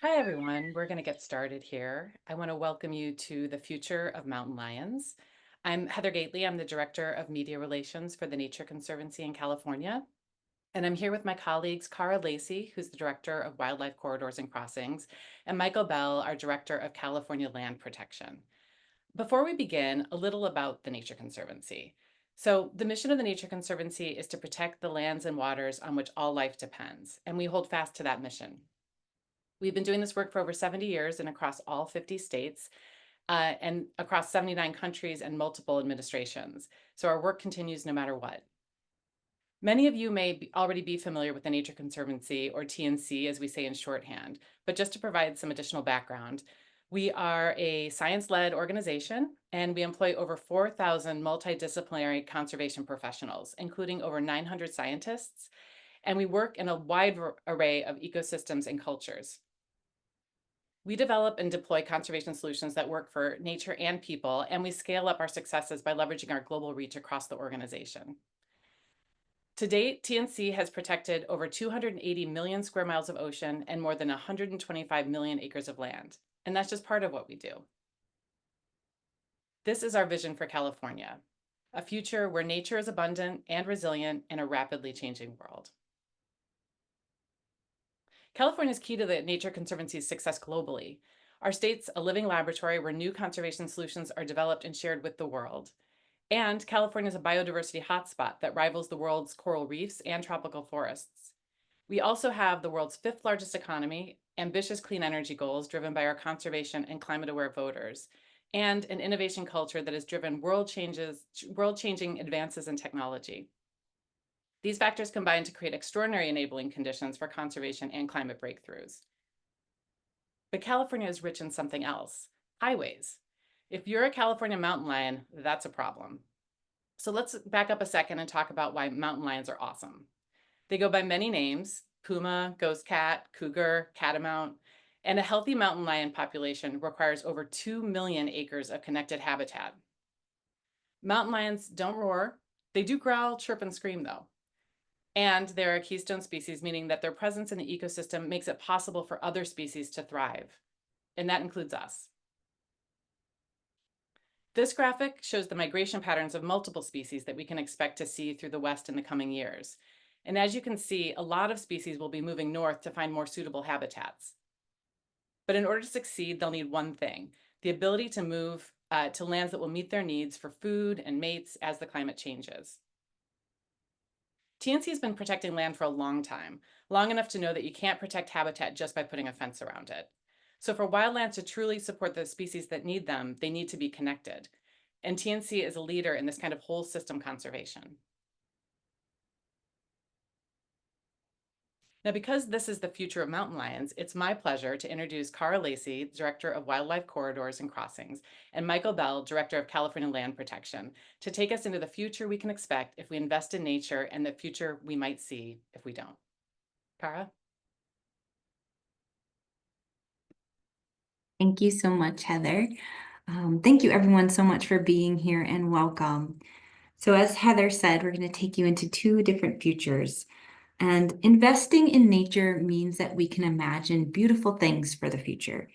Hi, everyone. We're going to get started here. I want to welcome you to the future of mountain lions. I'm Heather Gately. I'm the Director of Media Relations for the Nature Conservancy in California. And I'm here with my colleagues, Cara Lacey, who's the Director of Wildlife Corridors and Crossings, and Michael Bell, our Director of California Land Protection. Before we begin, a little about the Nature Conservancy. So the mission of the Nature Conservancy is to protect the lands and waters on which all life depends, and we hold fast to that mission. We've been doing this work for over 70 years and across all 50 states and across 79 countries and multiple administrations. So our work continues no matter what. Many of you may already be familiar with the Nature Conservancy, or TNC as we say in shorthand, but just to provide some additional background, we are a science-led organization and we employ over 4,000 multidisciplinary conservation professionals, including over 900 scientists, and we work in a wide array of ecosystems and cultures. We develop and deploy conservation solutions that work for nature and people, and we scale up our successes by leveraging our global reach across the organization. To date, TNC has protected over 280 million square miles of ocean and more than 125 million acres of land. And that's just part of what we do. This is our vision for California, a future where nature is abundant and resilient in a rapidly changing world. California is key to the Nature Conservancy's success globally. Our state's a living laboratory where new conservation solutions are developed and shared with the world. And California is a biodiversity hotspot that rivals the world's coral reefs and tropical forests. We also have the world's fifth largest economy, ambitious clean energy goals driven by our conservation and climate-aware voters, and an innovation culture that has driven world-changing advances in technology. These factors combine to create extraordinary enabling conditions for conservation and climate breakthroughs. But California is rich in something else: highways. If you're a California mountain lion, that's a problem. So let's back up a second and talk about why mountain lions are awesome. They go by many names: puma, ghost cat, cougar, catamount, and a healthy mountain lion population requires over 2 million acres of connected habitat. Mountain lions don't roar. They do growl, chirp, and scream though. And they're a keystone species, meaning that their presence in the ecosystem makes it possible for other species to thrive. And that includes us. This graphic shows the migration patterns of multiple species that we can expect to see through the West in the coming years. And as you can see, a lot of species will be moving north to find more suitable habitats. But in order to succeed, they'll need one thing: the ability to move to lands that will meet their needs for food and mates as the climate changes. TNC has been protecting land for a long time, long enough to know that you can't protect habitat just by putting a fence around it. So for wildlands to truly support the species that need them, they need to be connected. And TNC is a leader in this kind of whole system conservation. Now, because this is the future of mountain lions, it's my pleasure to introduce Cara Lacey, Director of Wildlife Corridors and Crossings, and Michael Bell, Director of California Land Protection, to take us into the future we can expect if we invest in nature and the future we might see if we don't. Cara? Thank you so much, Heather. Thank you everyone so much for being here and welcome. So as Heather said, we're going to take you into two different futures. And investing in nature means that we can imagine beautiful things for the future.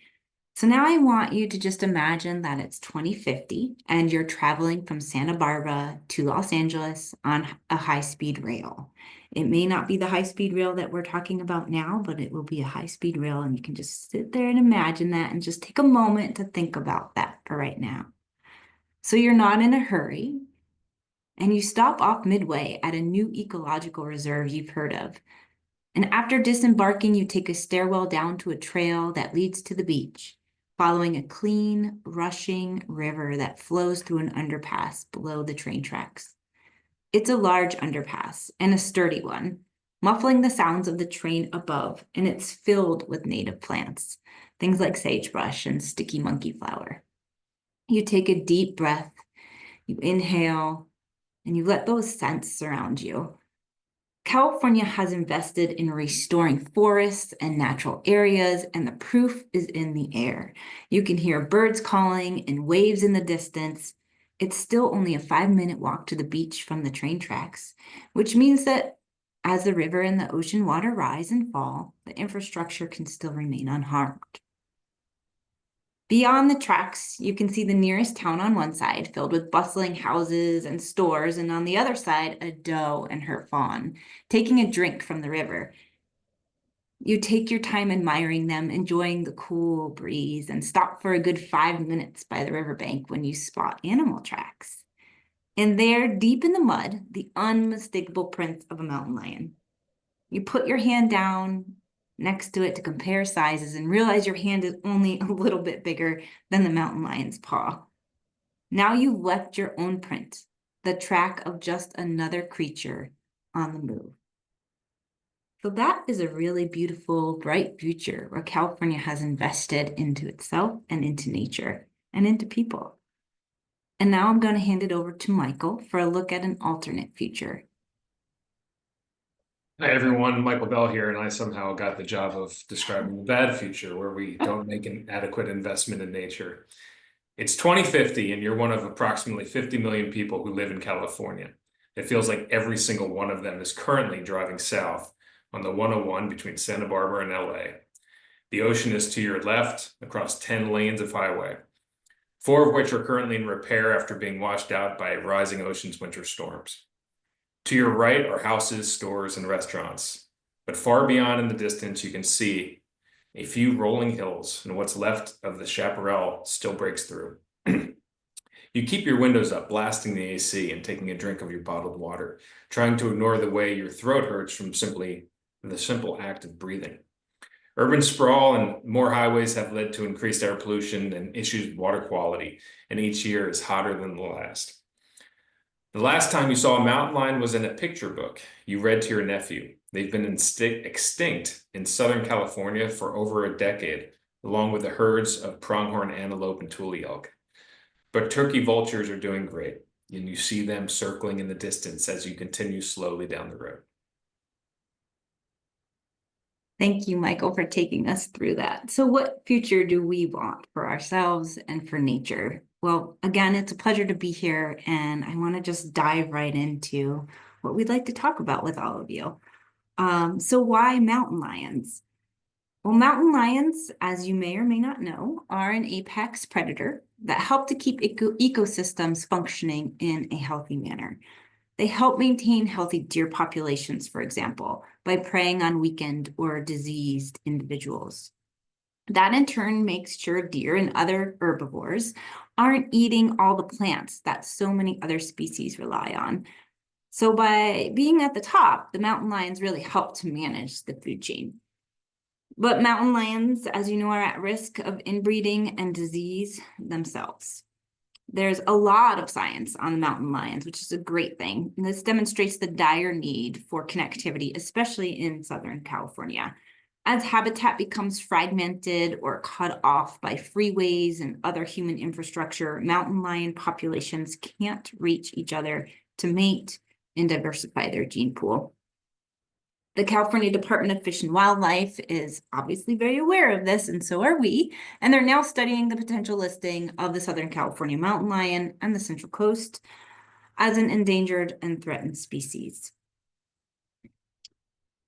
So now I want you to just imagine that it's 2050 and you're traveling from Santa Barbara to Los Angeles on a high-speed rail. It may not be the high-speed rail that we're talking about now, but it will be a high-speed rail, and you can just sit there and imagine that and just take a moment to think about that for right now. So you're not in a hurry, and you stop off midway at a new ecological reserve you've heard of. And after disembarking, you take a stairwell down to a trail that leads to the beach, following a clean, rushing river that flows through an underpass below the train tracks. It's a large underpass and a sturdy one, muffling the sounds of the train above, and it's filled with native plants, things like sagebrush and sticky monkey flower. You take a deep breath, you inhale, and you let those scents surround you. California has invested in restoring forests and natural areas, and the proof is in the air. You can hear birds calling and waves in the distance. It's still only a 5-minute walk to the beach from the train tracks, which means that As the river and the ocean water rise and fall, the infrastructure can still remain unharmed. Beyond the tracks, you can see the nearest town on one side, filled with bustling houses and stores, and on the other side, a doe and her fawn, taking a drink from the river. You take your time admiring them, enjoying the cool breeze, and stop for a good 5 minutes by the riverbank when you spot animal tracks. And there, deep in the mud, the unmistakable prints of a mountain lion. You put your hand down next to it to compare sizes and realize your hand is only a little bit bigger than the mountain lion's paw. Now you've left your own print, the track of just another creature on the move. So that is a really beautiful, bright future where California has invested into itself and into nature and into people. And now I'm going to hand it over to Michael for a look at an alternate future. Hi everyone, Michael Bell here, and I somehow got the job of describing the bad future where we don't make an adequate investment in nature. It's 2050 and you're one of approximately 50 million people who live in California. It feels like every single one of them is currently driving south on the 101 between Santa Barbara and LA. The ocean is to your left across 10 lanes of highway, 4 of which are currently in repair after being washed out by rising ocean's winter storms. To your right are houses, stores, and restaurants. But far beyond in the distance, you can see a few rolling hills, and what's left of the chaparral still breaks through. You keep your windows up, blasting the AC and taking a drink of your bottled water, trying to ignore the way your throat hurts from the simple act of breathing. Urban sprawl and more highways have led to increased air pollution and issues with water quality, and each year is hotter than the last. The last time you saw a mountain lion was in a picture book you read to your nephew. They've been extinct in Southern California for over a decade, along with the herds of pronghorn antelope and tule elk. But turkey vultures are doing great, and you see them circling in the distance as you continue slowly down the road. Thank you, Michael, for taking us through that. So what future do we want for ourselves and for nature? Well, again, it's a pleasure to be here, and I want to just dive right into what we'd like to talk about with all of you. So why mountain lions? Well, mountain lions, as you may or may not know, are an apex predator that help to keep ecosystems functioning in a healthy manner. They help maintain healthy deer populations, for example, by preying on weakened or diseased individuals. That in turn makes sure deer and other herbivores aren't eating all the plants that so many other species rely on. So by being at the top, the mountain lions really help to manage the food chain. But mountain lions, as you know, are at risk of inbreeding and disease themselves. There's a lot of science on the mountain lions, which is a great thing. And this demonstrates the dire need for connectivity, especially in Southern California. As habitat becomes fragmented or cut off by freeways and other human infrastructure, mountain lion populations can't reach each other to mate and diversify their gene pool. The California Department of Fish and Wildlife is obviously very aware of this, and so are we, and they're now studying the potential listing of the Southern California mountain lion and the Central Coast as an endangered and threatened species.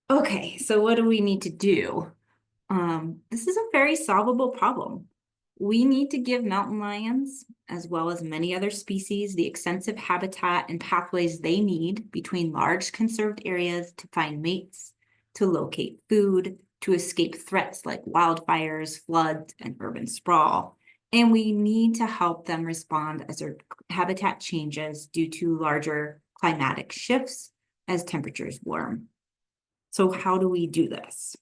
Okay, so what do we need to do? This is a very solvable problem. We need to give mountain lions, as well as many other species, the extensive habitat and pathways they need between large conserved areas to find mates, to locate food, to escape threats like wildfires, floods, and urban sprawl. And we need to help them respond as their habitat changes due to larger climatic shifts as temperatures warm. So how do we do this?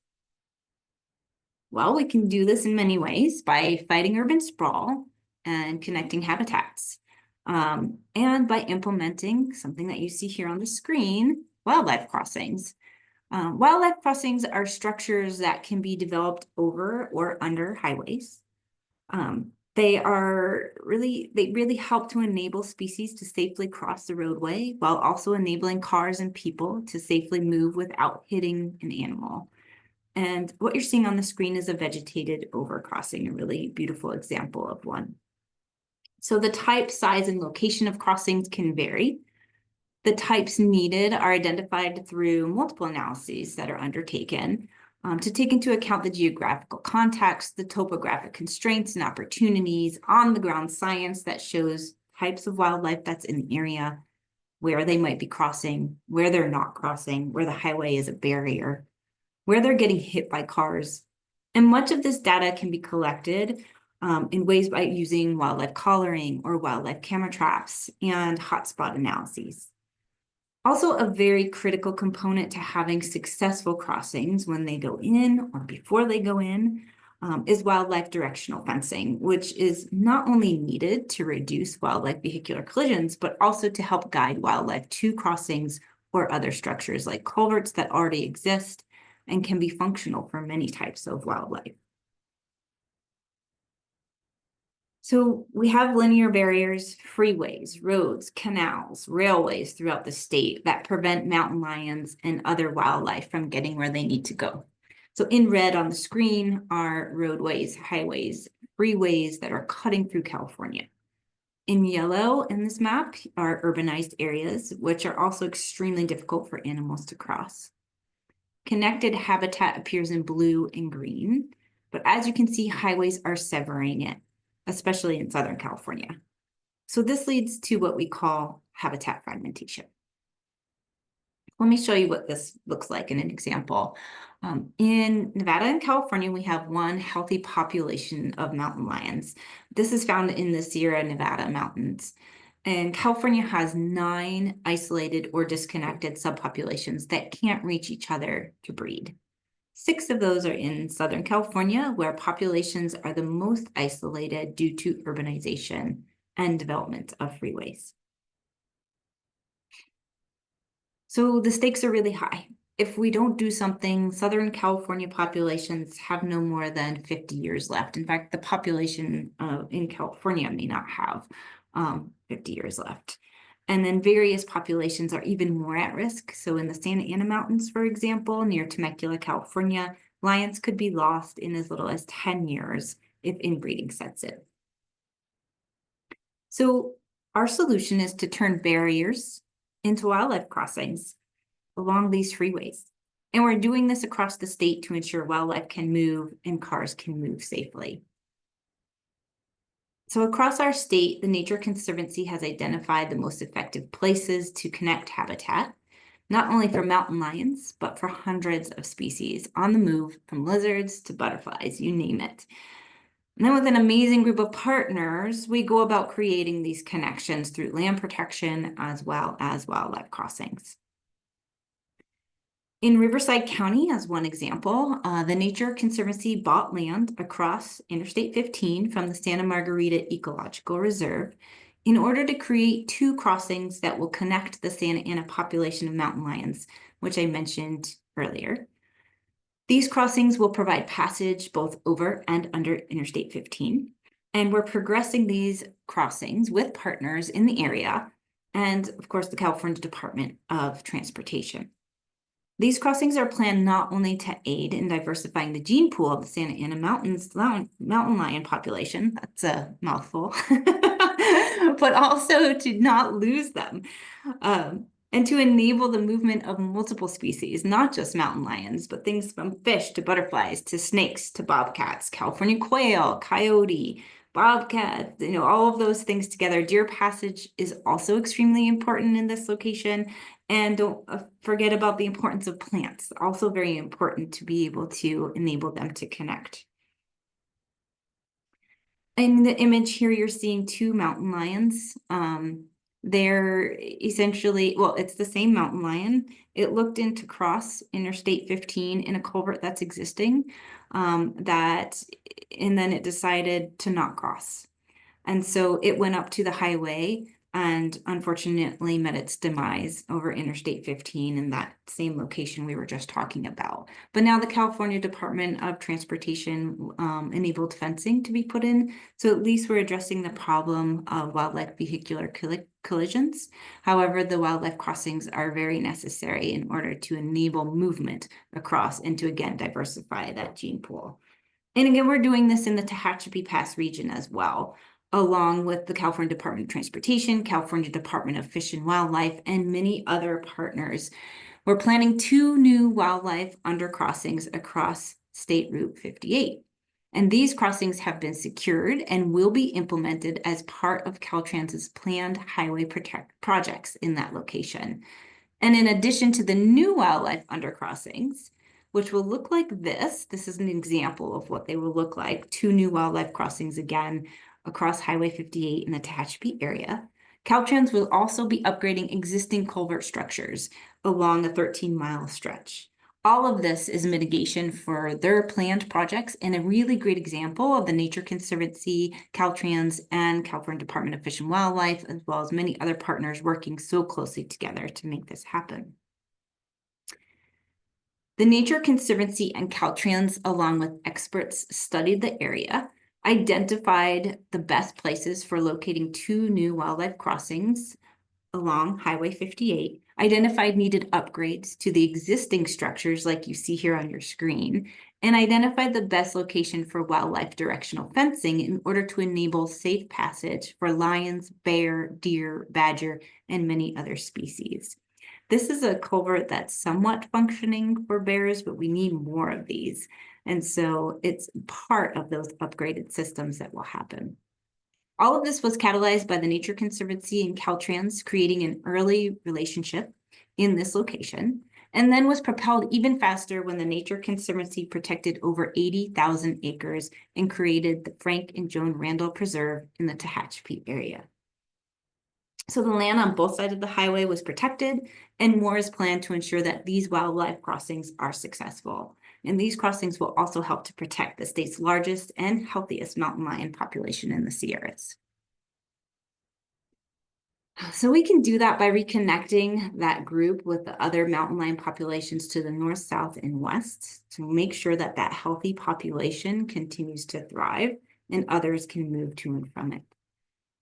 Well, we can do this in many ways by fighting urban sprawl and connecting habitats, and by implementing something that you see here on the screen, wildlife crossings. Wildlife crossings are structures that can be developed over or under highways. They really help to enable species to safely cross the roadway while also enabling cars and people to safely move without hitting an animal. And what you're seeing on the screen is a vegetated overcrossing, a really beautiful example of one. So the type, size, and location of crossings can vary. The types needed are identified through multiple analyses that are undertaken to take into account the geographical context, the topographic constraints and opportunities, on-the-ground science that shows types of wildlife that's in the area, where they might be crossing, where they're not crossing, where the highway is a barrier, where they're getting hit by cars. And much of this data can be collected in ways by using wildlife collaring or wildlife camera traps and hotspot analyses. Also, a very critical component to having successful crossings when they go in or before they go in is wildlife directional fencing, which is not only needed to reduce wildlife vehicular collisions, but also to help guide wildlife to crossings or other structures like culverts that already exist and can be functional for many types of wildlife. So we have linear barriers, freeways, roads, canals, railways throughout the state that prevent mountain lions and other wildlife from getting where they need to go. So in red on the screen are roadways, highways, freeways that are cutting through California. In yellow in this map are urbanized areas, which are also extremely difficult for animals to cross. Connected habitat appears in blue and green, but as you can see, highways are severing it, especially in Southern California. So this leads to what we call habitat fragmentation. Let me show you what this looks like in an example. In Nevada and California, we have one healthy population of mountain lions. This is found in the Sierra Nevada mountains. And California has 9 isolated or disconnected subpopulations that can't reach each other to breed. 6 of those are in Southern California, where populations are the most isolated due to urbanization and development of freeways. So the stakes are really high. If we don't do something, Southern California populations have no more than 50 years left. In fact, the population in California may not have 50 years left. And then various populations are even more at risk. So in the Santa Ana Mountains, for example, near Temecula, California, lions could be lost in as little as 10 years if inbreeding sets in. So our solution is to turn barriers into wildlife crossings along these freeways. And we're doing this across the state to ensure wildlife can move and cars can move safely. So across our state, the Nature Conservancy has identified the most effective places to connect habitat, not only for mountain lions, but for hundreds of species on the move, from lizards to butterflies, you name it. And then with an amazing group of partners, we go about creating these connections through land protection as well as wildlife crossings. In Riverside County, as one example, the Nature Conservancy bought land across Interstate 15 from the Santa Margarita Ecological Reserve in order to create 2 crossings that will connect the Santa Ana population of mountain lions, which I mentioned earlier. These crossings will provide passage both over and under Interstate 15, and we're progressing these crossings with partners in the area and, of course, the California Department of Transportation. These crossings are planned not only to aid in diversifying the gene pool of the Santa Ana mountain lion population, that's a mouthful, but also to not lose them, and to enable the movement of multiple species, not just mountain lions, but things from fish to butterflies to snakes to bobcats, California quail, coyote, bobcat, all of those things together. Deer passage is also extremely important in this location. And don't forget about the importance of plants, also very important to be able to enable them to connect. In the image here, you're seeing 2 mountain lions. They're essentially, well, it's the same mountain lion. It looked in to cross Interstate 15 in a culvert that's existing, and then it decided to not cross. And so it went up to the highway and unfortunately met its demise over Interstate 15 in that same location we were just talking about. But now the California Department of Transportation enabled fencing to be put in. So at least we're addressing the problem of wildlife vehicular collisions. However, the wildlife crossings are very necessary in order to enable movement across and to, again, diversify that gene pool. And again, we're doing this in the Tehachapi Pass region as well. along with the California Department of Transportation, California Department of Fish and Wildlife, and many other partners. We're planning 2 new wildlife undercrossings across State Route 58. And these crossings have been secured and will be implemented as part of Caltrans's planned highway projects in that location. And in addition to the new wildlife undercrossings, which will look like this is an example of what they will look like, 2 new wildlife crossings again across Highway 58 in the Tehachapi area. Caltrans will also be upgrading existing culvert structures along a 13-mile stretch. All of this is mitigation for their planned projects and a really great example of the Nature Conservancy, Caltrans, and California Department of Fish and Wildlife, as well as many other partners working so closely together to make this happen. The Nature Conservancy and Caltrans, along with experts, studied the area, identified the best places for locating 2 new wildlife crossings along Highway 58, identified needed upgrades to the existing structures like you see here on your screen, and identified the best location for wildlife directional fencing in order to enable safe passage for lions, bear, deer, badger, and many other species. This is a culvert that's somewhat functioning for bears, but we need more of these. And so it's part of those upgraded systems that will happen. All of this was catalyzed by the Nature Conservancy and Caltrans creating an early relationship in this location, and then was propelled even faster when the Nature Conservancy protected over 80,000 acres and created the Frank and Joan Randall Preserve in the Tehachapi area. So the land on both sides of the highway was protected, and more is planned to ensure that these wildlife crossings are successful. And these crossings will also help to protect the state's largest and healthiest mountain lion population in the Sierras. So we can do that by reconnecting that group with the other mountain lion populations to the north, south, and west to make sure that that healthy population continues to thrive and others can move to and from it.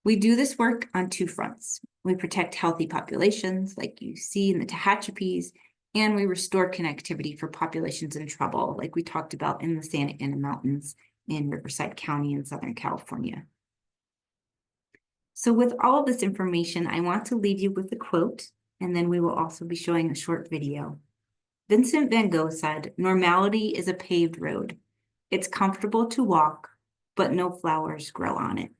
We do this work on 2 fronts. We protect healthy populations like you see in the Tehachapis, and we restore connectivity for populations in trouble, like we talked about in the Santa Ana Mountains in Riverside County in Southern California. So with all of this information, I want to leave you with a quote, and then we will also be showing a short video. Vincent van Gogh said, "Normality is a paved road. It's comfortable to walk, but no flowers grow on it."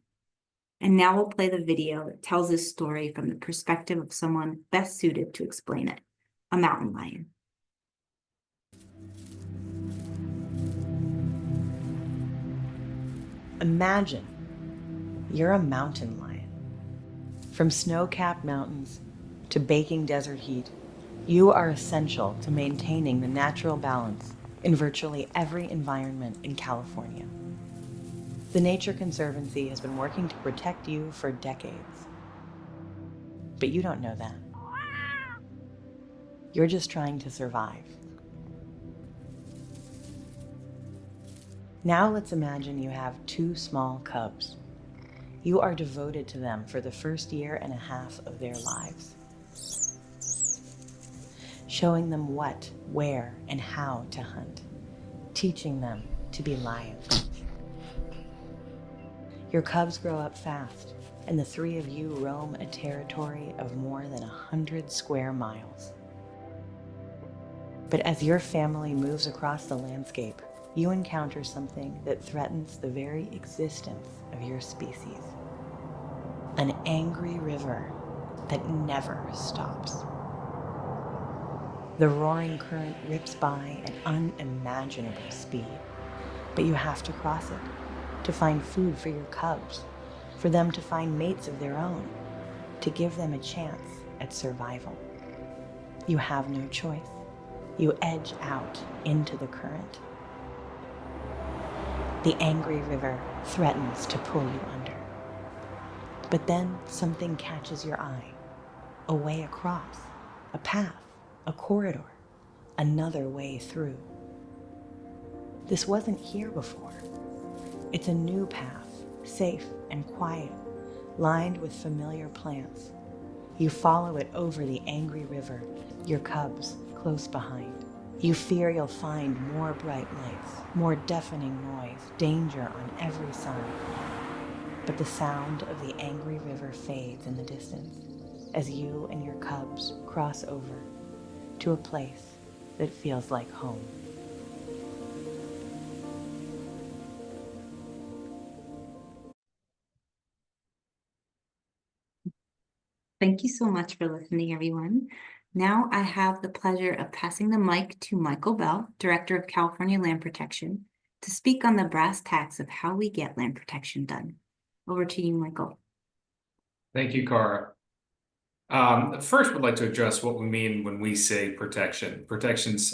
And now we'll play the video that tells this story from the perspective of someone best suited to explain it, a mountain lion. Imagine you're a mountain lion. From snow-capped mountains to baking desert heat, you are essential to maintaining the natural balance in virtually every environment in California. The Nature Conservancy has been working to protect you for decades. But you don't know that. You're just trying to survive. Now let's imagine you have 2 small cubs. You are devoted to them for the first 1.5 years of their lives, showing them what, where, and how to hunt, teaching them to be lions. Your cubs grow up fast, and the 3 of you roam a territory of more than 100 square miles. But as your family moves across the landscape, you encounter something that threatens the very existence of your species. An angry river that never stops. The roaring current rips by at unimaginable speed, but you have to cross it to find food for your cubs, for them to find mates of their own, to give them a chance at survival. You have no choice. You edge out into the current. The angry river threatens to pull you under. But then something catches your eye. A way across, a path, a corridor, another way through. This wasn't here before. It's a new path, safe and quiet, lined with familiar plants. You follow it over the angry river, your cubs close behind. You fear you'll find more bright lights, more deafening noise, danger on every side. but the sound of the angry river fades in the distance as you and your cubs cross over to a place that feels like home. Thank you so much for listening, everyone. Now I have the pleasure of passing the mic to Michael Bell, Director of California Land Protection, to speak on the brass tacks of how we get land protection done. Over to you, Michael. Thank you, Cara. First, we'd like to address what we mean when we say protection. Protection's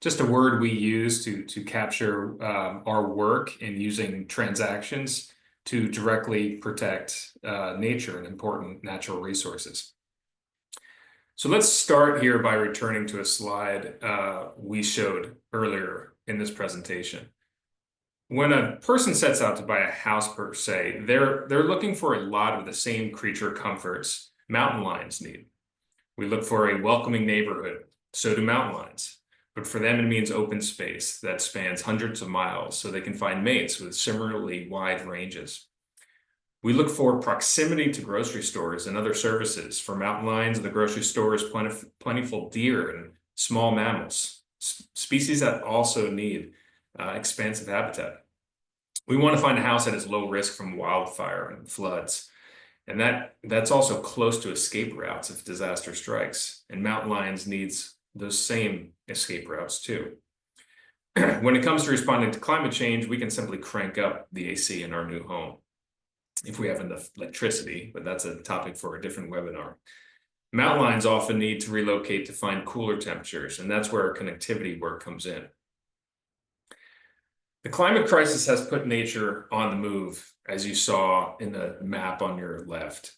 just a word we use to capture our work in using transactions to directly protect nature and important natural resources. So let's start here by returning to a slide we showed earlier in this presentation. When a person sets out to buy a house per se, they're looking for a lot of the same creature comforts mountain lions need. We look for a welcoming neighborhood, so do mountain lions. But for them, it means open space that spans hundreds of miles so they can find mates with similarly wide ranges. We look for proximity to grocery stores and other services. For mountain lions, the grocery store is plentiful deer and small mammals, species that also need expansive habitat. We want to find a house that is low risk from wildfire and floods. And that's also close to escape routes if disaster strikes. And mountain lions needs those same escape routes too. When it comes to responding to climate change, we can simply crank up the AC in our new home if we have enough electricity, but that's a topic for a different webinar. Mountain lions often need to relocate to find cooler temperatures, and that's where our connectivity work comes in. The climate crisis has put nature on the move, as you saw in the map on your left.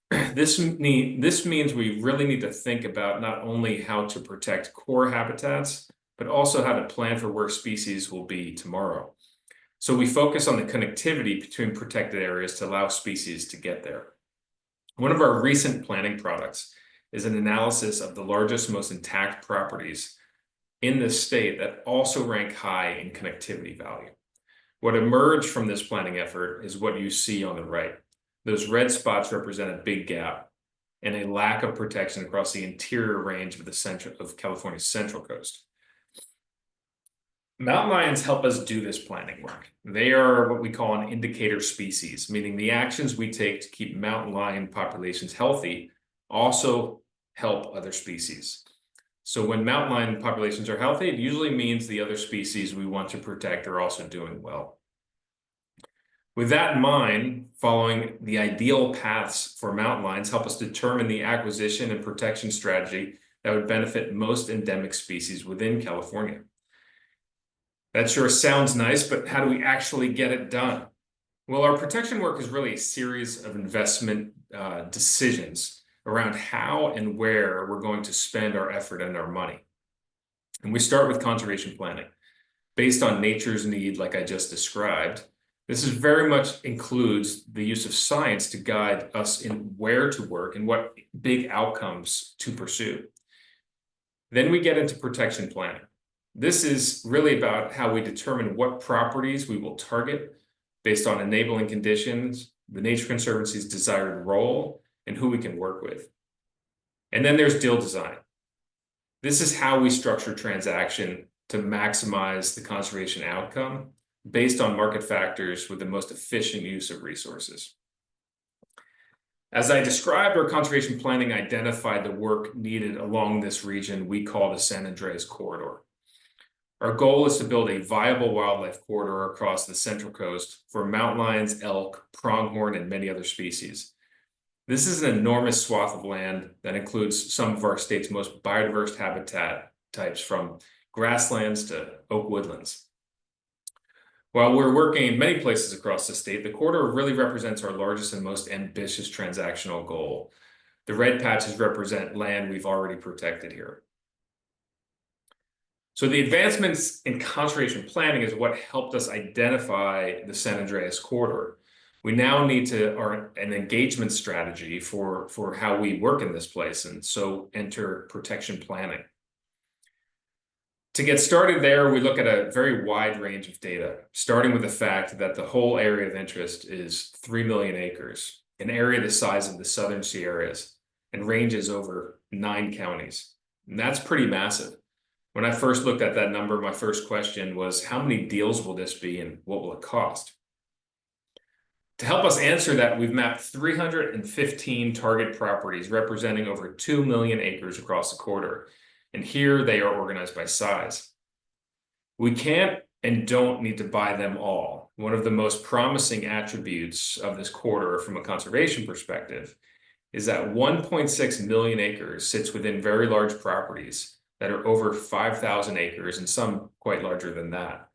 This means we really need to think about not only how to protect core habitats, but also how to plan for where species will be tomorrow. So we focus on the connectivity between protected areas to allow species to get there. One of our recent planning products is an analysis of the largest, most intact properties in the state that also rank high in connectivity value. What emerged from this planning effort is what you see on the right. Those red spots represent a big gap and a lack of protection across the interior range of California's Central Coast. Mountain lions help us do this planning work. They are what we call an indicator species, meaning the actions we take to keep mountain lion populations healthy also help other species. So when mountain lion populations are healthy, it usually means the other species we want to protect are also doing well. With that in mind, following the ideal paths for mountain lions help us determine the acquisition and protection strategy that would benefit most endemic species within California. That sure sounds nice, but how do we actually get it done? Well, our protection work is really a series of investment decisions around how and where we're going to spend our effort and our money. And we start with conservation planning. Based on nature's need, like I just described, this is very much includes the use of science to guide us in where to work and what big outcomes to pursue. Then we get into protection planning. This is really about how we determine what properties we will target based on enabling conditions, the Nature Conservancy's desired role, and who we can work with. And then there's deal design. This is how we structure transaction to maximize the conservation outcome based on market factors with the most efficient use of resources. As I described, our conservation planning identified the work needed along this region we call the San Andreas Corridor. Our goal is to build a viable wildlife corridor across the Central Coast for mountain lions, elk, pronghorn, and many other species. This is an enormous swath of land that includes some of our state's most biodiverse habitat types, from grasslands to oak woodlands. While we're working in many places across the state, the corridor really represents our largest and most ambitious transactional goal. The red patches represent land we've already protected here. So the advancements in conservation planning is what helped us identify the San Andreas Corridor. We now need an engagement strategy for how we work in this place, and so enter protection planning. To get started there, we look at a very wide range of data, starting with the fact that the whole area of interest is 3 million acres, an area the size of the Southern Sierras, and ranges over 9 counties. And that's pretty massive. When I first looked at that number, my first question was, how many deals will this be and what will it cost? To help us answer that, we've mapped 315 target properties representing over 2 million acres across the corridor. And here they are organized by size. We can't and don't need to buy them all. One of the most promising attributes of this corridor from a conservation perspective is that 1.6 million acres sits within very large properties that are over 5,000 acres and some quite larger than that.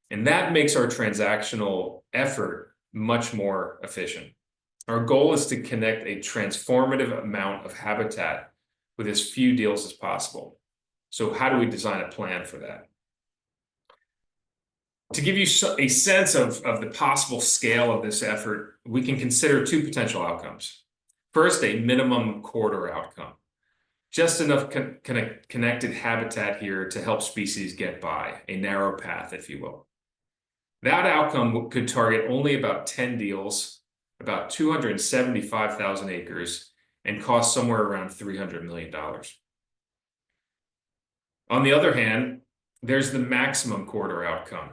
And that makes our transactional effort much more efficient. Our goal is to connect a transformative amount of habitat with as few deals as possible. So how do we design a plan for that? To give you a sense of the possible scale of this effort, we can consider 2 potential outcomes. First, a minimum corridor outcome. Just enough connected habitat here to help species get by, a narrow path, if you will. That outcome could target only about 10 deals, about 275,000 acres, and cost somewhere around $300 million. On the other hand, there's the maximum corridor outcome.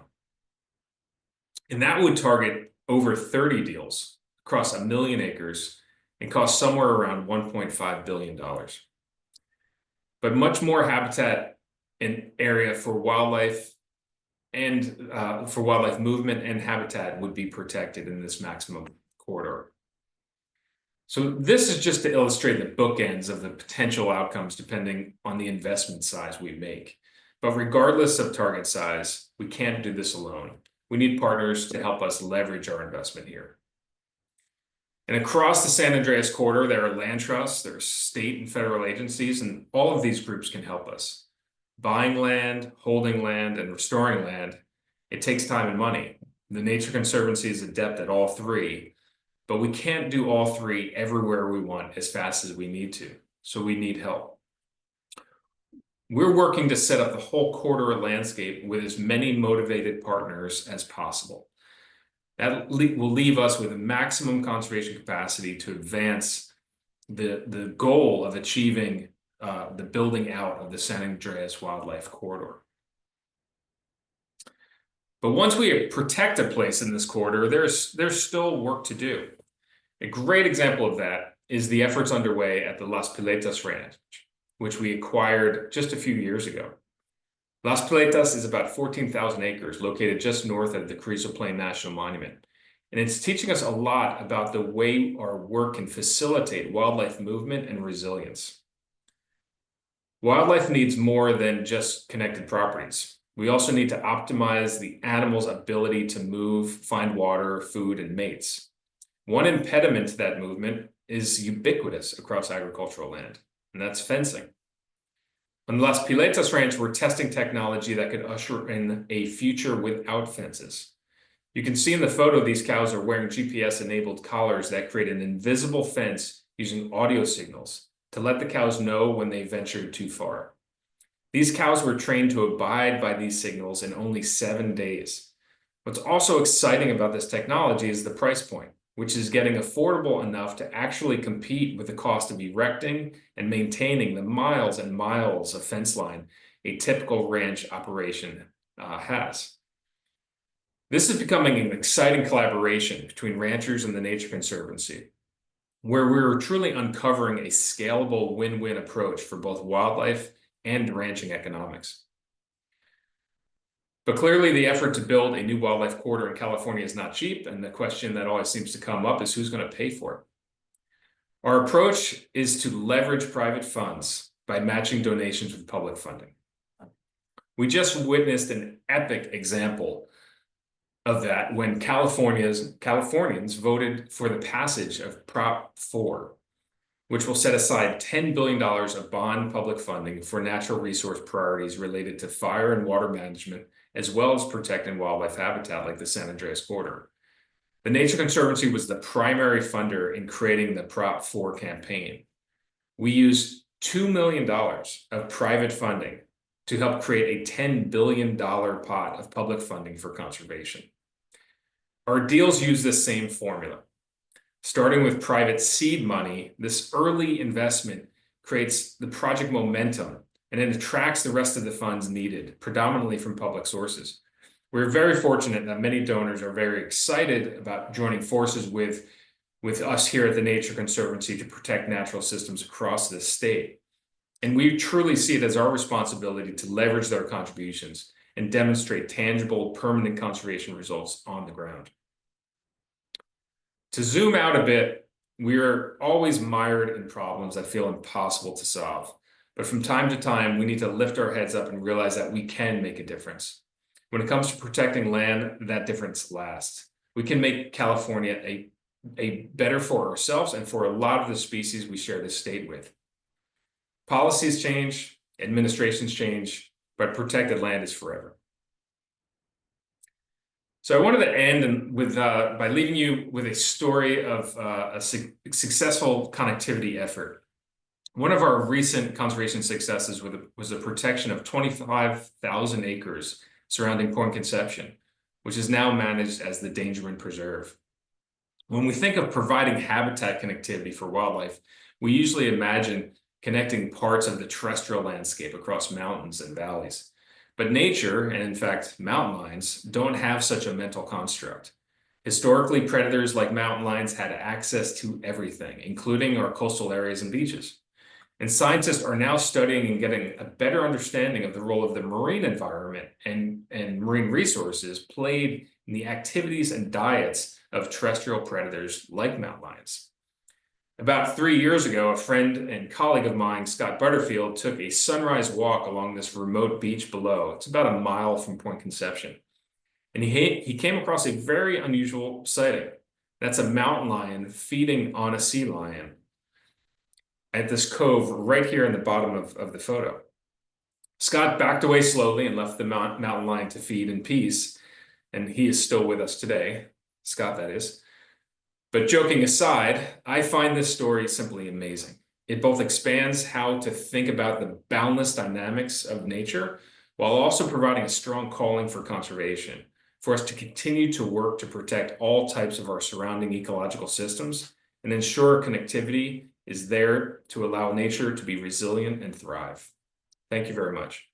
And that would target over 30 deals across 1 million acres and cost somewhere around $1.5 billion. But much more habitat and area for wildlife and for wildlife movement and habitat would be protected in this maximum corridor. So this is just to illustrate the bookends of the potential outcomes depending on the investment size we make. But regardless of target size, we can't do this alone. We need partners to help us leverage our investment here. And across the San Andreas corridor, there are land trusts, there are state and federal agencies, and all of these groups can help us. Buying land, holding land, and restoring land, it takes time and money. The Nature Conservancy is adept at all 3, but we can't do all 3 everywhere we want as fast as we need to, so we need help. We're working to set up the whole corridor landscape with as many motivated partners as possible. That will leave us with a maximum conservation capacity to advance the goal of achieving the building out of the San Andreas Wildlife Corridor. But once we protect a place in this corridor, there's still work to do. A great example of that is the efforts underway at the Las Piletas Ranch, which we acquired just a few years ago. Las Piletas is about 14,000 acres located just north of the Carrizo Plain National Monument. And it's teaching us a lot about the way our work can facilitate wildlife movement and resilience. Wildlife needs more than just connected properties. We also need to optimize the animal's ability to move, find water, food, and mates. One impediment to that movement is ubiquitous across agricultural land, and that's fencing. On Las Piletas Ranch, we're testing technology that could usher in a future without fences. You can see in the photo these cows are wearing GPS-enabled collars that create an invisible fence using audio signals to let the cows know when they ventured too far. These cows were trained to abide by these signals in only 7 days. What's also exciting about this technology is the price point, which is getting affordable enough to actually compete with the cost of erecting and maintaining the miles and miles of fence line a typical ranch operation has. This is becoming an exciting collaboration between ranchers and the Nature Conservancy, where we're truly uncovering a scalable win-win approach for both wildlife and ranching economics. But clearly the effort to build a new wildlife corridor in California is not cheap, and the question that always seems to come up is who's going to pay for it? Our approach is to leverage private funds by matching donations with public funding. We just witnessed an epic example of that when Californians voted for the passage of Prop 4, which will set aside $10 billion of bond public funding for natural resource priorities related to fire and water management, as well as protecting wildlife habitat like the San Andreas corridor. The Nature Conservancy was the primary funder in creating the Prop 4 campaign. We used $2 million of private funding to help create a $10 billion pot of public funding for conservation. Our deals use this same formula. Starting with private seed money, this early investment creates the project momentum and it attracts the rest of the funds needed, predominantly from public sources. We're very fortunate that many donors are very excited about joining forces with us here at the Nature Conservancy to protect natural systems across this state. And we truly see it as our responsibility to leverage their contributions and demonstrate tangible, permanent conservation results on the ground. To zoom out a bit, we're always mired in problems that feel impossible to solve. But from time to time, we need to lift our heads up and realize that we can make a difference. When it comes to protecting land, that difference lasts. We can make California a better for ourselves and for a lot of the species we share this state with. Policies change, administrations change, but protected land is forever. So I wanted to end by leaving you with a story of a successful connectivity effort. One of our recent conservation successes was the protection of 25,000 acres surrounding Point Conception, which is now managed as the Dangerman Preserve. When we think of providing habitat connectivity for wildlife, we usually imagine connecting parts of the terrestrial landscape across mountains and valleys. But nature, and in fact, mountain lions, don't have such a mental construct. Historically, predators like mountain lions had access to everything, including our coastal areas and beaches. And scientists are now studying and getting a better understanding of the role of the marine environment and marine resources played in the activities and diets of terrestrial predators like mountain lions. About 3 years ago, a friend and colleague of mine, Scott Butterfield, took a sunrise walk along this remote beach below. It's about a mile from Point Conception. And he came across a very unusual sighting. That's a mountain lion feeding on a sea lion at this cove right here in the bottom of the photo. Scott backed away slowly and left the mountain lion to feed in peace. And he is still with us today, Scott, that is. But joking aside, I find this story simply amazing. It both expands how to think about the boundless dynamics of nature, while also providing a strong calling for conservation, for us to continue to work to protect all types of our surrounding ecological systems and ensure connectivity is there to allow nature to be resilient and thrive. Thank you very much.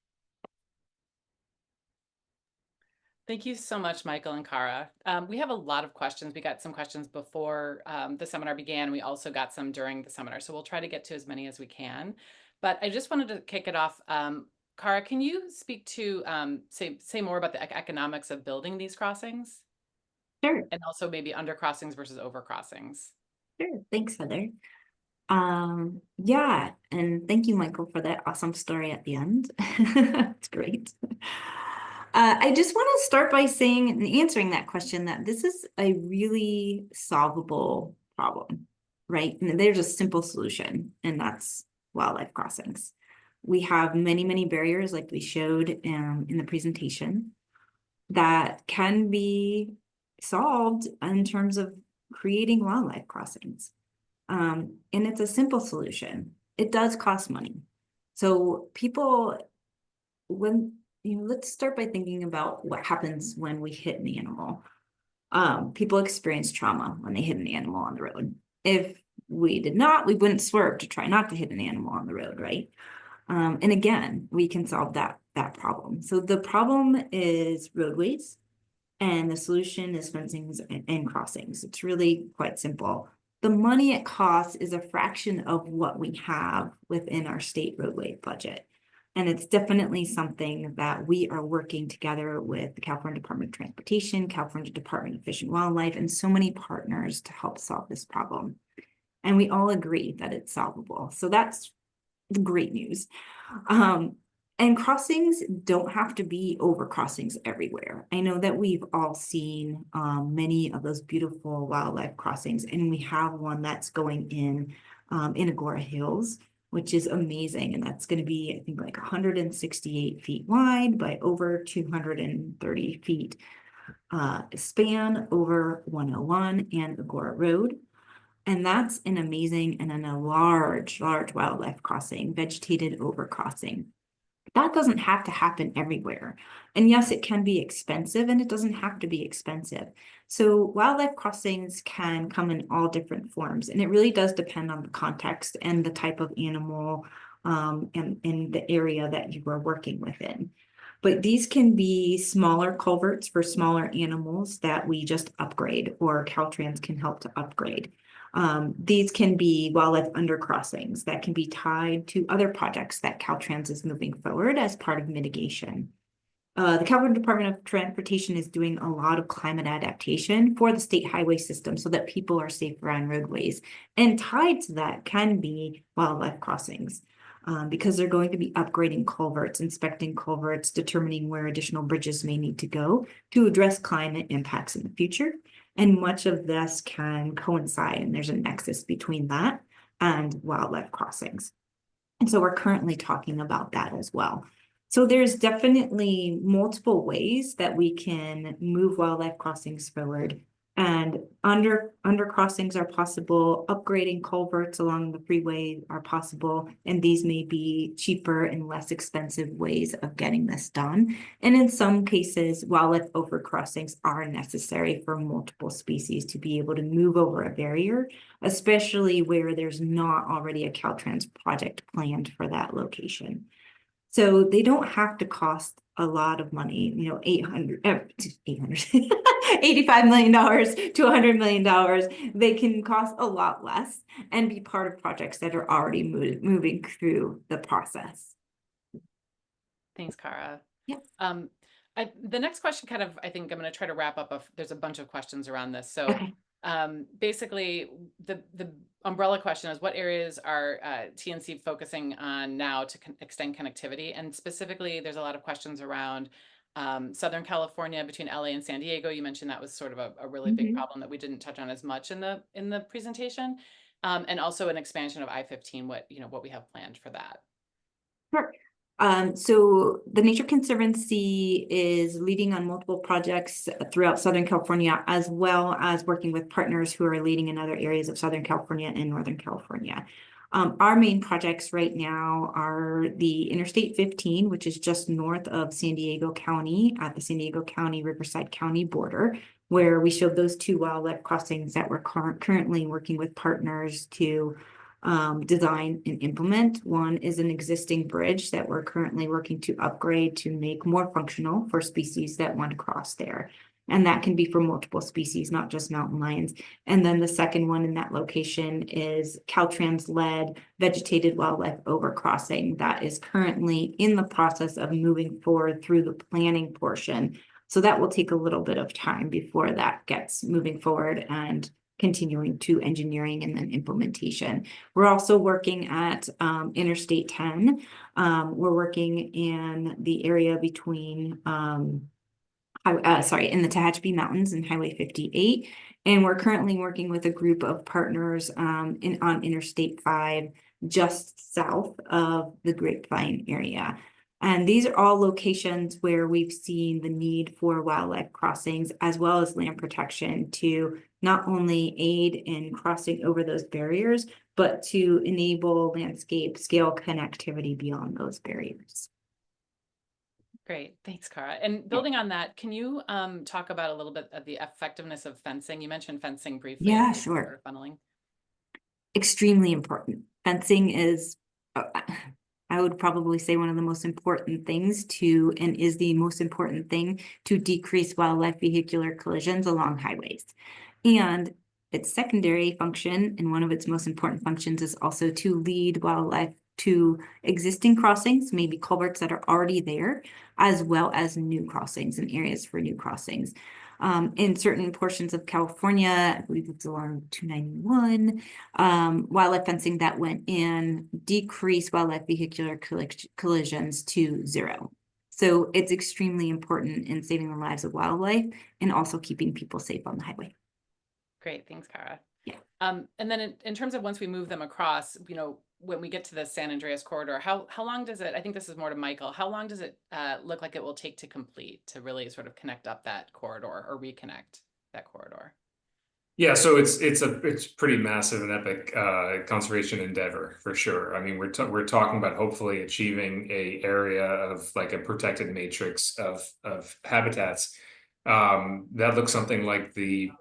Thank you so much, Michael and Cara. We have a lot of questions. We got some questions before the seminar began. We also got some during the seminar, so we'll try to get to as many as we can. But I just wanted to kick it off. Cara, can you speak to say more about the economics of building these crossings? Sure. And also maybe under crossings versus over crossings. Sure. Thanks, Heather. Yeah, and thank you, Michael, for that awesome story at the end. It's great. I just want to start by saying and answering that question that this is a really solvable problem, right? And there's a simple solution, and that's wildlife crossings. We have many, many barriers, like we showed in the presentation, that can be solved in terms of creating wildlife crossings. And it's a simple solution. It does cost money. So people, let's start by thinking about what happens when we hit an animal. People experience trauma when they hit an animal on the road. If we did not, we wouldn't swerve to try not to hit an animal on the road, right? And again, we can solve that problem. So the problem is roadways, and the solution is fencing and crossings. It's really quite simple. The money it costs is a fraction of what we have within our state roadway budget. And it's definitely something that we are working together with the California Department of Transportation, California Department of Fish and Wildlife, and so many partners to help solve this problem. And we all agree that it's solvable. So that's the great news. And crossings don't have to be over crossings everywhere. I know that we've all seen many of those beautiful wildlife crossings, and we have one that's going in Agora Hills, which is amazing. And that's going to be, I think, like 168 feet wide by over 230 feet span over 101 and Agora Road. And that's an amazing and a large wildlife crossing, vegetated over crossing. That doesn't have to happen everywhere. And yes, it can be expensive, and it doesn't have to be expensive. So wildlife crossings can come in all different forms, and it really does depend on the context and the type of animal and in the area that you are working within. But these can be smaller culverts for smaller animals that we just upgrade, or Caltrans can help to upgrade. These can be wildlife undercrossings that can be tied to other projects that Caltrans is moving forward as part of mitigation. The California Department of Transportation is doing a lot of climate adaptation for the state highway system so that people are safer on roadways. And tied to that can be wildlife crossings. Because they're going to be upgrading culverts, inspecting culverts, determining where additional bridges may need to go to address climate impacts in the future. And much of this can coincide, and there's a nexus between that and wildlife crossings. And so we're currently talking about that as well. So there's definitely multiple ways that we can move wildlife crossings forward. And under crossings are possible, upgrading culverts along the freeway are possible, and these may be cheaper and less expensive ways of getting this done. And in some cases, wildlife over crossings are necessary for multiple species to be able to move over a barrier, especially where there's not already a Caltrans project planned for that location. So they don't have to cost a lot of money, you know, $85 million to $100 million. They can cost a lot less and be part of projects that are already moving through the process. Thanks, Cara. Yeah. The next question kind of, I think I'm going to try to wrap up. There's a bunch of questions around this. So Okay. basically, the umbrella question is, what areas are TNC focusing on now to extend connectivity? And specifically, there's a lot of questions around Southern California between LA and San Diego. You mentioned that was sort of a really big problem that we didn't touch on as much in the presentation, and also an expansion of I-15. What we have planned for that. Sure. So the Nature Conservancy is leading on multiple projects throughout Southern California, as well as working with partners who are leading in other areas of Southern California and Northern California. Our main projects right now are the Interstate 15, which is just north of San Diego County at the San Diego County, Riverside County border, where we showed those two wildlife crossings that we're currently working with partners to design and implement. One is an existing bridge that we're currently working to upgrade to make more functional for species that want to cross there. And that can be for multiple species, not just mountain lions. And then the second one in that location is Caltrans-led vegetated wildlife overcrossing that is currently in the process of moving forward through the planning portion. So that will take a little bit of time before that gets moving forward and continuing to engineering and then implementation. We're also working at Interstate 10. We're working in the area between, in the Tehachapi Mountains and Highway 58. And we're currently working with a group of partners on Interstate 5, just south of the Grapevine area. And these are all locations where we've seen the need for wildlife crossings as well as land protection to not only aid in crossing over those barriers, but to enable landscape scale connectivity beyond those barriers. Great, thanks, Cara. And building on that, can you talk about a little bit of the effectiveness of fencing? You mentioned fencing briefly. Yeah, sure. Funneling. Extremely important. Fencing is, I would probably say, one of the most important things and is the most important thing to decrease wildlife vehicular collisions along highways. And its secondary function, and one of its most important functions, is also to lead wildlife to existing crossings, maybe culverts that are already there, as well as new crossings and areas for new crossings. In certain portions of California, I believe it's along 291, wildlife fencing that went in decreased wildlife vehicular collisions to 0. So it's extremely important in saving the lives of wildlife and also keeping people safe on the highway. Great, thanks, Cara. Yeah. And then in terms of once we move them across, when we get to the San Andreas corridor, how long does it, I think this is more to Michael, how long does it look like it will take to complete, to really sort of connect up that corridor or reconnect that corridor? Yeah, so it's pretty massive and epic conservation endeavor for sure. I mean, we're talking about hopefully achieving a area of like a protected matrix of habitats that looks something like the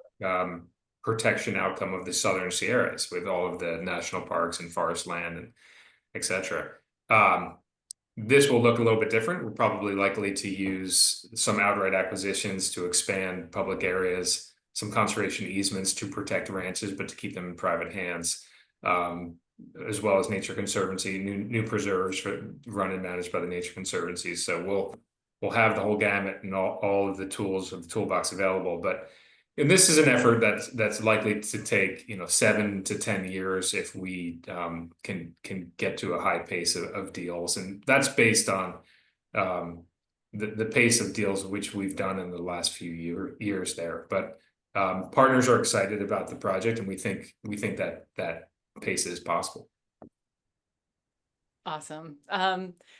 protection outcome of the Southern Sierras with all of the national parks and forest land and etc. Um, this will look a little bit different. We're probably likely to use some outright acquisitions to expand public areas, some conservation easements to protect ranches, but to keep them in private hands, um, as well as Nature Conservancy, new preserves run and managed by the Nature Conservancy. So we'll have the whole gamut and all of the tools of the toolbox available. But and this is an effort that's likely to take 7 to 10 years if we can get to a high pace of deals, and that's based on the pace of deals which we've done in the last few years there. But partners are excited about the project, and we think that pace is possible. Awesome.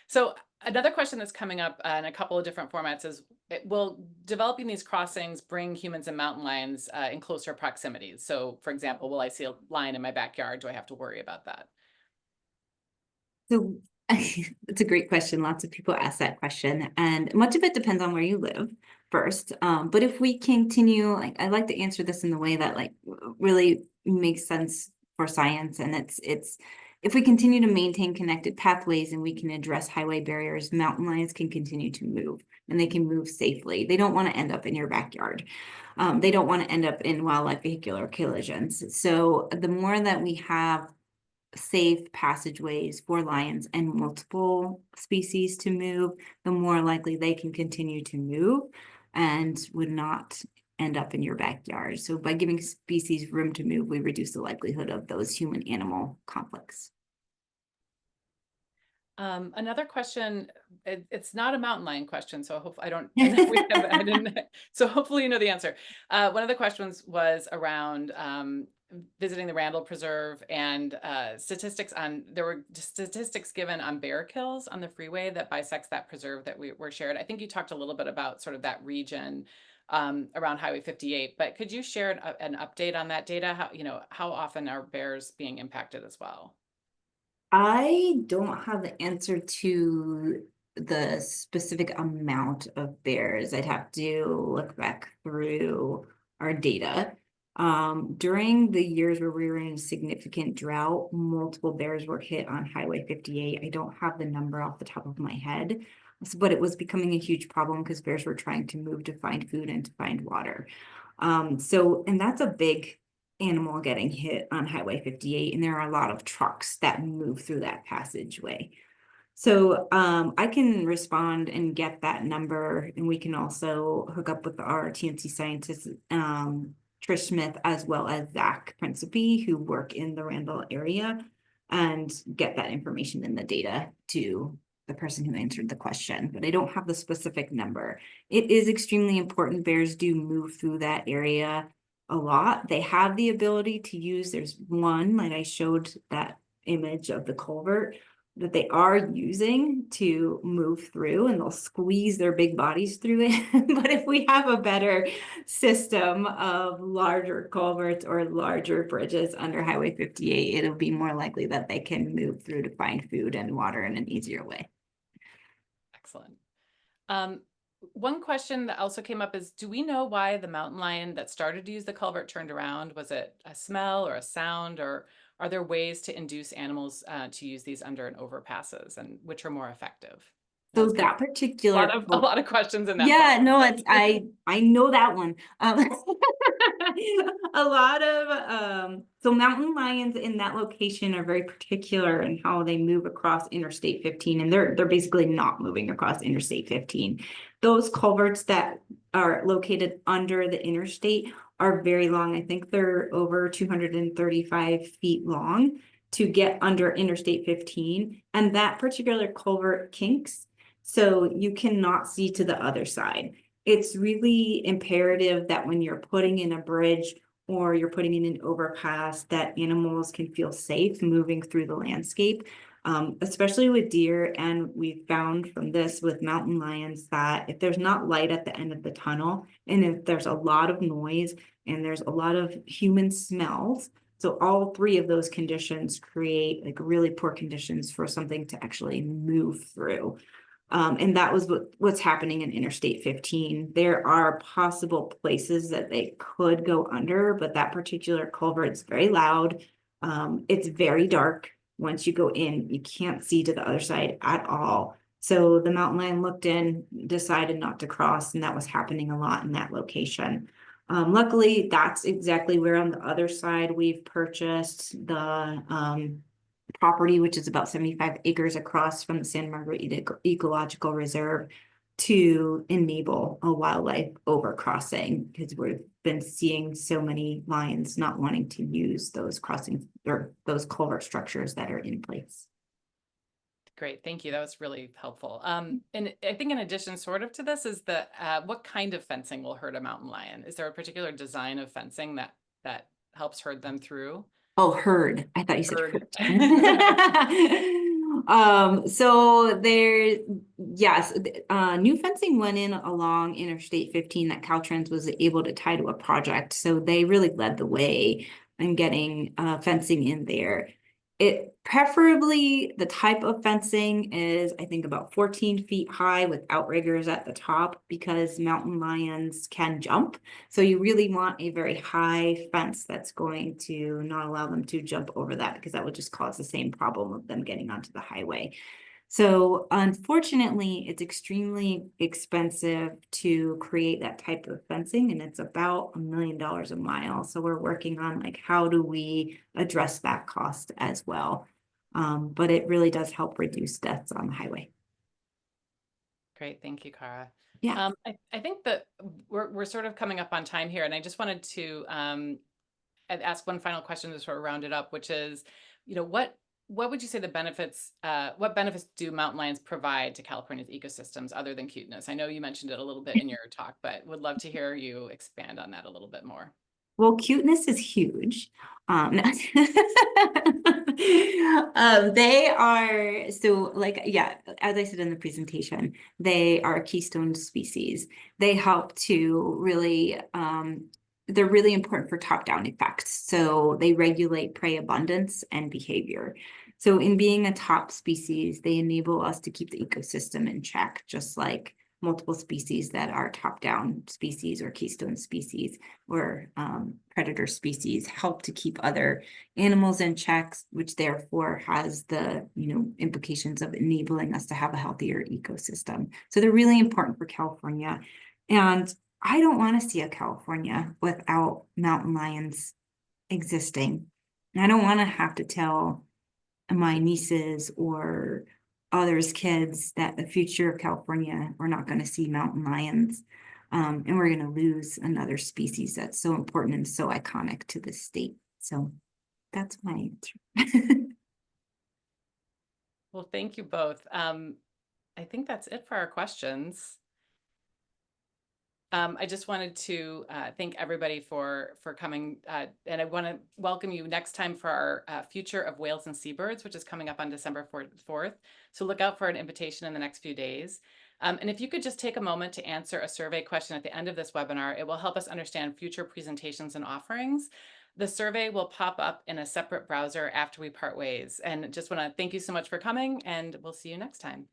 So another question that's coming up in a couple of different formats is, will developing these crossings bring humans and mountain lions in closer proximities? So for example, will I see a lion in my backyard? Do I have to worry about that? So it's a great question. Lots of people ask that question, and much of it depends on where you live first. But if we continue, like, I like to answer this in the way that like really makes sense for science, and it's if we continue to maintain connected pathways and we can address highway barriers, mountain lions can continue to move, and they can move safely. They don't want to end up in your backyard. They don't want to end up in wildlife vehicular collisions. So the more that we have safe passageways for lions and multiple species to move, the more likely they can continue to move and would not end up in your backyard. So by giving species room to move, we reduce the likelihood of those human-animal conflicts. Another question, it's not a mountain lion question, so hopefully I know I didn't, so hopefully you know the answer. One of the questions was around visiting the Randall Preserve, and there were statistics given on bear kills on the freeway that bisects that preserve that were shared. I think you talked a little bit about sort of that region around Highway 58, but could you share an update on that data? How often are bears being impacted as well? I don't have the answer to the specific amount of bears. I'd have to look back through our data. During the years where we were in a significant drought, multiple bears were hit on Highway 58. I don't have the number off the top of my head, but it was becoming a huge problem because bears were trying to move to find food and to find water. And that's a big animal getting hit on Highway 58, and there are a lot of trucks that move through that passageway. So I can respond and get that number, and we can also hook up with our TNC scientists, Trish Smith, as well as Zach Principe, who work in the Randall area, and get that information in the data to the person who answered the question. But I don't have the specific number. It is extremely important. Bears do move through that area a lot. They have the ability to use, there's one, like I showed that image of the culvert that they are using to move through, and they'll squeeze their big bodies through it. But if we have a better system of larger culverts or larger bridges under Highway 58, it'll be more likely that they can move through to find food and water in an easier way. Excellent. One question that also came up is, do we know why the mountain lion that started to use the culvert turned around? Was it a smell or a sound, or are there ways to induce animals to use these under and overpasses, and which are more effective? So that particular a lot of questions in that. Yeah, no, it's I know that one. A lot of so mountain lions in that location are very particular in how they move across Interstate 15, and they're basically not moving across Interstate 15. Those culverts that are located under the interstate are very long. I think they're over 235 feet long to get under Interstate 15, and that particular culvert kinks, so you cannot see to the other side. It's really imperative that when you're putting in a bridge or you're putting in an overpass, that animals can feel safe moving through the landscape. especially with deer. And we found from this with mountain lions that if there's not light at the end of the tunnel, and if there's a lot of noise and there's a lot of human smells, so all three of those conditions create like really poor conditions for something to actually move through. And that was what's happening in Interstate 15. There are possible places that they could go under, but that particular culvert is very loud. It's very dark. Once you go in, you can't see to the other side at all. So the mountain lion looked in, decided not to cross, and that was happening a lot in that location. Luckily, that's exactly where on the other side we've purchased the property, which is about 75 acres across from the Santa Margarita Ecological Reserve, to enable a wildlife overcrossing, because we've been seeing so many lions not wanting to use those crossings or those culvert structures that are in place. Great, thank you. That was really helpful. And I think in addition sort of to this is the what kind of fencing will herd a mountain lion? Is there a particular design of fencing that helps herd them through? Oh, herd. I thought you said Herd. hurt. So there, yes, new fencing went in along Interstate 15 that Caltrans was able to tie to a project. So they really led the way in getting fencing in there. It preferably the type of fencing is, I think, about 14 feet high with outriggers at the top, because mountain lions can jump. So you really want a very high fence that's going to not allow them to jump over that, because that would just cause the same problem of them getting onto the highway. So unfortunately, it's extremely expensive to create that type of fencing, and it's about $1 million a mile. So we're working on like, how do we address that cost as well? But it really does help reduce deaths on the highway. Great, thank you, Cara. Yeah. I think that we're sort of coming up on time here, and I just wanted to ask one final question to sort of round it up, which is, what would you say the benefits, what benefits do mountain lions provide to California's ecosystems other than cuteness? I know you mentioned it a little bit in your talk, but would love to hear you expand on that a little bit more. Well, cuteness is huge. They are, so like, yeah, as I said in the presentation, they are a keystone species. They help to really, they're really important for top-down effects. So they regulate prey abundance and behavior. So in being a top species, they enable us to keep the ecosystem in check, just like multiple species that are top-down species or keystone species or predator species help to keep other animals in check, which therefore has the implications of enabling us to have a healthier ecosystem. So they're really important for California. And I don't want to see a California without mountain lions existing. I don't want to have to tell my nieces or others' kids that the future of California, we're not going to see mountain lions. And we're going to lose another species that's so important and so iconic to the state. So that's my answer. Well, thank you both. I think that's it for our questions. I just wanted to thank everybody for coming, and I want to welcome you next time for our Future of Whales and Seabirds, which is coming up on December 4th. So look out for an invitation in the next few days. And if you could just take a moment to answer a survey question at the end of this webinar, it will help us understand future presentations and offerings. The survey will pop up in a separate browser after we part ways. And just want to thank you so much for coming, and we'll see you next time.